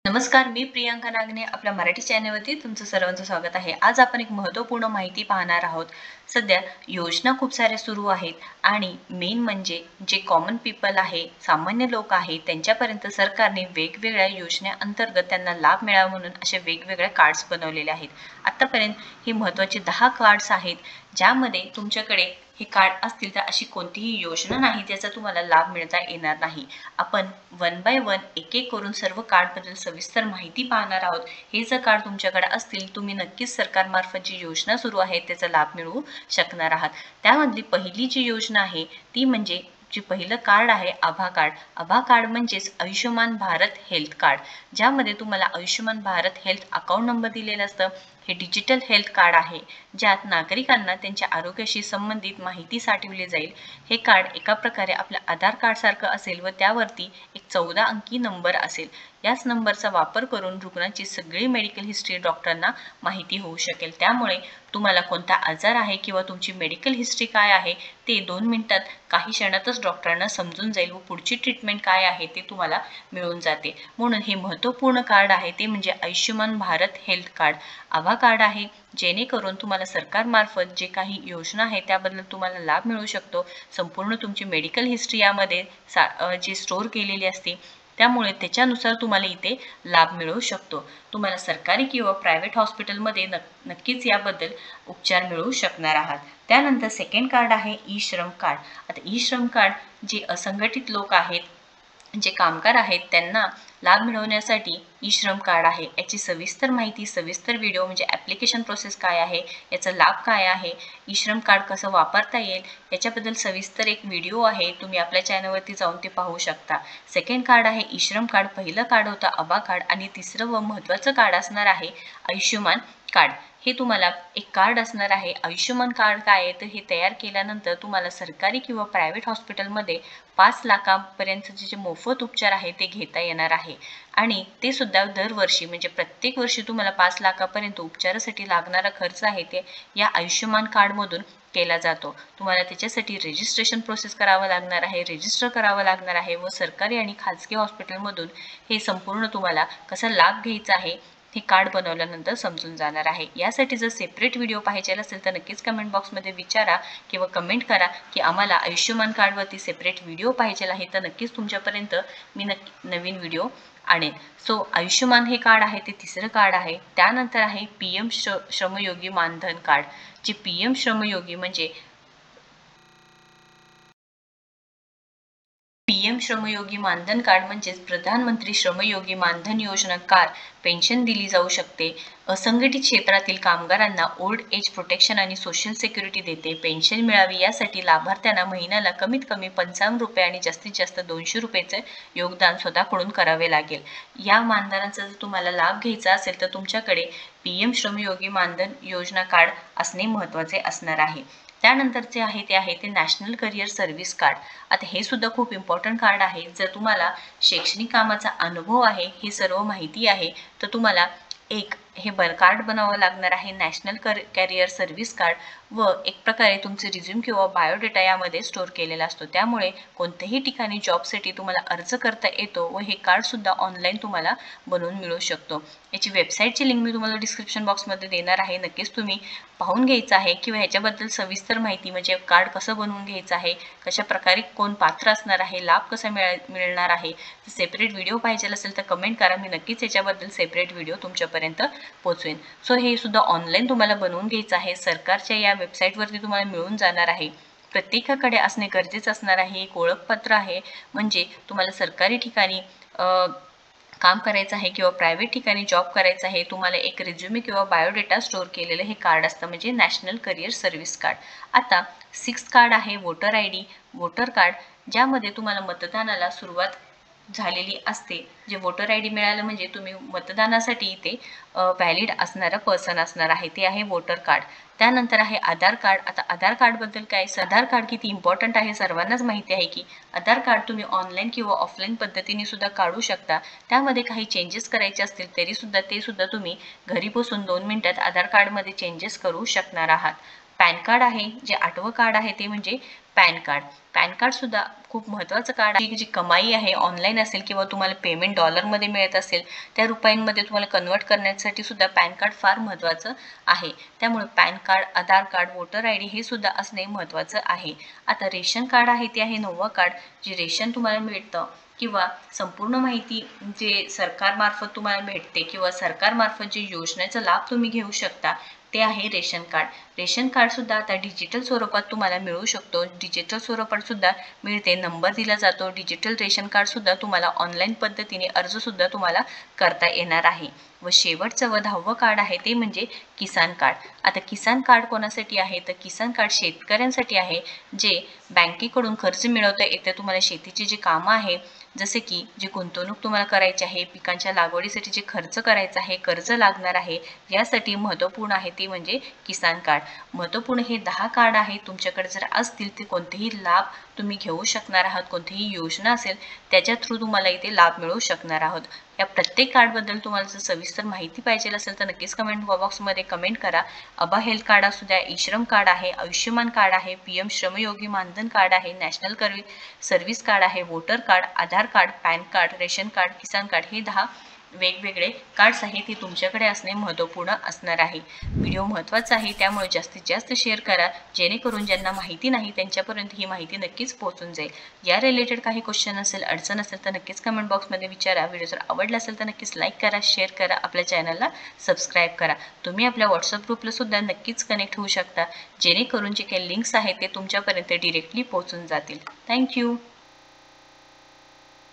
नमस्कार, मी प्रियांका नागने आपल्या मराठी चॅनलवरती तुमचं सर्वांचं स्वागत आहे. आज आपण एक महत्त्वपूर्ण माहिती पाहणार आहोत. सध्या योजना खूप साऱ्या सुरू आहेत आणि मेन म्हणजे जे कॉमन पीपल आहे, सामान्य लोक आहे, त्यांच्यापर्यंत सरकारने वेगवेगळ्या योजनेअंतर्गत त्यांना लाभ मिळावा म्हणून असे वेगवेगळे कार्ड्स बनवलेले आहेत. आत्तापर्यंत हे महत्त्वाचे 10 कार्ड्स आहेत, ज्यामध्ये तुमच्याकडे हे कार्ड असतील तर अशी कोणतीही योजना नाही ज्याचा तुम्हाला लाभ मिळता येणार नाही. आपण वन बाय वन एक एक करून सर्व कार्डबद्दल सविस्तर माहिती पाहणार आहोत. हे जर कार्ड तुमच्याकडे असतील तुम्ही नक्कीच सरकारमार्फत जी योजना सुरू आहे त्याचा लाभ मिळवू शकणार आहात. त्यामधली पहिली जी योजना आहे ती म्हणजे जे पहिलं कार्ड आहे आभा कार्ड. आभा कार्ड म्हणजेच आयुष्यमान भारत हेल्थ कार्ड, ज्यामध्ये तुम्हाला Ayushman Bharat health account number दिलेला असतं. हे डिजिटल हेल्थ कार्ड आहे, ज्यात नागरिकांना त्यांच्या आरोग्याशी संबंधित माहिती साठवली जाईल. हे कार्ड एका प्रकारे आपल्या आधार कार्ड सारखं असेल व त्यावरती एक 14 अंकी नंबर असेल. याच नंबरचा वापर करून रुग्णाची सगळी मेडिकल हिस्ट्री डॉक्टरांना माहिती होऊ शकेल. त्यामुळे तुम्हाला कोणता आजार आहे किंवा तुमची मेडिकल हिस्ट्री काय आहे ते 2 मिनिटात काही क्षणातच डॉक्टरांना समजून जाईल व पुढची ट्रीटमेंट काय आहे ते तुम्हाला मिळून जाते. म्हणून हे महत्त्वपूर्ण कार्ड आहे ते म्हणजे आयुष्यमान भारत हेल्थ कार्ड. आभा कार्ड आहे, जेणेकरून तुम्हाला सरकारमार्फत जे काही योजना आहे त्याबद्दल तुम्हाला लाभ मिळू शकतो. संपूर्ण तुमची मेडिकल हिस्ट्री यामध्ये जी स्टोअर केलेली असते, त्यामुळे त्याच्यानुसार तुम्हाला इथे लाभ मिळू शकतो. तुम्हाला सरकारी किंवा प्रायव्हेट हॉस्पिटलमध्ये नक्कीच याबद्दल उपचार मिळू शकणार आहात. त्यानंतर सेकंड कार्ड आहे ई श्रम कार्ड. आता ई श्रम कार्ड जे असंघटित लोक आहेत, जे कामगार आहेत, त्यांना लाभ मिळवण्यासाठी ई श्रम कार्ड आहे. याची सविस्तर माहिती, सविस्तर व्हिडिओ म्हणजे ॲप्लिकेशन प्रोसेस काय आहे, याचा लाभ काय आहे, ई श्रम कार्ड कसं वापरता येईल याच्याबद्दल सविस्तर एक व्हिडिओ आहे. तुम्ही आपल्या चॅनलवरती जाऊन ते पाहू शकता. सेकंड कार्ड आहे ई श्रम कार्ड. पहिलं कार्ड होतं आभा कार्ड आणि तिसरं व महत्त्वाचं कार्ड असणार आहे आयुष्यमान कार्ड. हे तुम्हाला एक कार्ड असणार आहे. आयुष्यमान कार्ड काय आहे तर हे तयार केल्यानंतर तुम्हाला सरकारी किंवा प्रायव्हेट हॉस्पिटलमध्ये 5 लाखापर्यंतचे जे मोफत उपचार आहे ते घेता येणार आहे आणि ते सुद्धा दरवर्षी म्हणजे प्रत्येक वर्षी तुम्हाला 5 लाखापर्यंत उपचारासाठी लागणारा खर्च आहे ते या आयुष्यमान कार्डमधून केला जातो. तुम्हाला त्याच्यासाठी रजिस्ट्रेशन प्रोसेस करावं लागणार आहे, रजिस्टर करावं लागणार आहे व सरकारी आणि खाजगी हॉस्पिटलमधून हे संपूर्ण तुम्हाला कसा लाभ घ्यायचा आहे हे कार्ड बनवल्यानंतर समजून जाणार आहे. यासाठी जर सेपरेट व्हिडिओ पाहिजे असेल तर नक्कीच कमेंट बॉक्समध्ये विचारा किंवा कमेंट करा की आम्हाला आयुष्यमान कार्डवरती सेपरेट व्हिडिओ पाहिजे आहे, तर नक्कीच तुमच्यापर्यंत मी नवीन व्हिडिओ आणेन. सो आयुष्यमान हे कार्ड आहे ते तिसरं कार्ड आहे. त्यानंतर आहे PM श्रमयोगी मानधन कार्ड. जे PM श्रमयोगी म्हणजे PM श्रमयोगी मानधन कार्ड म्हणजेच प्रधानमंत्री श्रमयोगी मानधन योजना कार पेन्शन दिली जाऊ शकते. असंघटित क्षेत्रातील कामगारांना ओल्ड एज प्रोटेक्शन आणि सोशल सिक्युरिटी देते. पेन्शन मिळावी यासाठी लाभार्थ्यांना महिन्याला कमीत कमी 55 रुपये आणि जास्तीत जास्त 200 रुपयेचे योगदान स्वतःकडून करावे लागेल. या मानधनाचा जर तुम्हाला लाभ घ्यायचा असेल तर तुमच्याकडे PM श्रमयोगी मानधन योजना कार्ड असणे महत्त्वाचे असणार आहे. त्यानंतरचे आहे ते नॅशनल करिअर सर्व्हिस कार्ड. आता हे सुद्धा खूप इम्पॉर्टंट कार्ड आहे. जर तुम्हाला शैक्षणिक कामाचा अनुभव आहे, हे सर्व माहिती आहे, तर तुम्हाला एक हे कार्ड बनावं लागणार आहे नॅशनल करिअर सर्व्हिस कार्ड व एक प्रकारे तुमचे रिझ्यूम किंवा बायोडेटा यामध्ये स्टोअर केलेला असतो. त्यामुळे कोणत्याही ठिकाणी जॉबसाठी तुम्हाला अर्ज करता येतो व हे कार्डसुद्धा ऑनलाईन तुम्हाला बनवून मिळू शकतो. याची वेबसाईटची लिंक मी तुम्हाला डिस्क्रिप्शन बॉक्समध्ये देणार आहे. नक्कीच तुम्ही पाहून घ्यायचं आहे किंवा ह्याच्याबद्दल सविस्तर माहिती म्हणजे कार्ड कसं बनवून घ्यायचं आहे, कशा प्रकारे कोण पात्र असणार आहे, लाभ कसा मिळणार आहे, सेपरेट व्हिडिओ पाहिजे असेल तर कमेंट करा. मी नक्कीच याच्याबद्दल सेपरेट व्हिडिओ तुमच्यापर्यंत पोहोचवेन. सो हे सुद्धा ऑनलाईन तुम्हाला बनवून घ्यायचं आहे. सरकारच्या या वेबसाईटवरती तुम्हाला मिळून जाणार आहे. प्रत्येकाकडे असणे गरजेचं असणार आहे. एक ओळखपत्र आहे, म्हणजे तुम्हाला सरकारी ठिकाणी काम करायचं आहे किंवा प्रायव्हेट ठिकाणी जॉब करायचा आहे, तुम्हाला एक रिझ्युमे किंवा बायोडेटा स्टोअर केलेलं हे कार्ड असतं म्हणजे नॅशनल करिअर सर्व्हिस कार्ड. आता 6th कार्ड आहे वोटर ID वोटर कार्ड, ज्यामध्ये तुम्हाला मतदानाला सुरुवात झालेली असते. जे वोटर ID मिळालं म्हणजे तुम्ही मतदानासाठी इथे व्हॅलिड असणारा पर्सन असणार आहे, ते आहे वोटर कार्ड. त्यानंतर आहे आधार कार्ड. आता आधार कार्डबद्दल काय, आधार कार्ड किती इम्पॉर्टंट आहे सर्वांनाच माहिती आहे की आधार कार्ड तुम्ही ऑनलाईन किंवा ऑफलाईन पद्धतीने सुद्धा काढू शकता. त्यामध्ये काही चेंजेस करायचे असतील तरी सुद्धा ते सुद्धा तुम्ही घरी बसून 2 मिनिटात आधार कार्डमध्ये चेंजेस करू शकणार आहात. पॅन कार्ड आहे, जे 8वं कार्ड आहे ते म्हणजे पॅन कार्ड. पॅन कार्ड सुद्धा खूप महत्त्वाचं कार्ड आहे. जी कमाई आहे ऑनलाईन असेल किंवा तुम्हाला पेमेंट डॉलरमध्ये मिळत असेल त्या रुपयांमध्ये तुम्हाला कन्वर्ट करण्यासाठी सुद्धा पॅन कार्ड फार महत्त्वाचं आहे. त्यामुळे pan card, Aadhaar card, voter I D हे सुद्धा असणे महत्त्वाचं आहे. आता रेशन कार्ड आहे ते आहे 9वं कार्ड, जे रेशन तुम्हाला मिळतं किंवा संपूर्ण माहिती जे सरकारमार्फत तुम्हाला भेटते किंवा सरकारमार्फत जे योजनेचा लाभ तुम्ही घेऊ शकता ते आहे रेशन कार्ड. रेशन कार्डसुद्धा आता डिजिटल स्वरूपात तुम्हाला मिळू शकतो. डिजिटल स्वरूपात सुद्धा मिळते, नंबर दिला जातो. डिजिटल रेशन कार्डसुद्धा तुम्हाला ऑनलाईन पद्धतीने अर्जसुद्धा तुम्हाला करता येणार आहे. व शेवटचं व 10वं कार्ड आहे ते म्हणजे किसान कार्ड. आता किसान कार्ड कोणासाठी आहे तर किसान कार्ड शेतकऱ्यांसाठी आहे, जे बँकेकडून कर्ज मिळवता येते. तुम्हाला शेतीची जी कामं आहे, जसे की जी गुंतवणूक तुम्हाला करायची आहे, पिकांच्या लागवडीसाठी जे खर्च करायचा आहे, कर्ज लागणार आहे, यासाठी महत्त्वपूर्ण आहे ते म्हणजे किसान कार्ड. महत्त्वपूर्ण हे 10 कार्ड आहे. तुमच्याकडे जर असतील ते कोणतेही लाभ तुम्ही घेऊ शकणार आहात. कोणतीही योजना असेल त्याच्या थ्रू तुम्हाला इथे लाभ मिळू शकणार आहोत. या प्रत्येक कार्डबद्दल तुम्हाला जर सविस्तर माहिती पाहिजे असेल तर नक्कीच कमेंट बॉक्समध्ये कमेंट करा. आभा हेल्थ कार्ड असू द्या, ई श्रम कार्ड आहे, आयुष्यमान कार्ड आहे, PM श्रमयोगी मानधन कार्ड आहे, नॅशनल सर्व्हिस कार्ड आहे, voter card, Aadhaar card, PAN card, ration card, Kisan card हे 10 वेगवेगळे कार्ड्स आहेत. ते तुमच्याकडे असणे महत्त्वपूर्ण असणार आहे. व्हिडिओ महत्त्वाचा आहे त्यामुळे जास्तीत जास्त शेअर करा, जेणेकरून ज्यांना माहिती नाही त्यांच्यापर्यंत ही माहिती नक्कीच पोहोचून जाईल. या रिलेटेड काही क्वेश्चन असेल, अडचण असेल तर नक्कीच कमेंट बॉक्समध्ये विचारा. व्हिडिओ जर आवडला असेल तर नक्कीच लाईक करा, शेअर करा, आपल्या चॅनलला सबस्क्राईब करा. तुम्ही आपल्या व्हॉट्सअप ग्रुपला सुद्धा नक्कीच कनेक्ट होऊ शकता, जेणेकरून जे काही लिंक्स आहेत ते तुमच्यापर्यंत डिरेक्टली पोहोचून जातील. थँक्यू.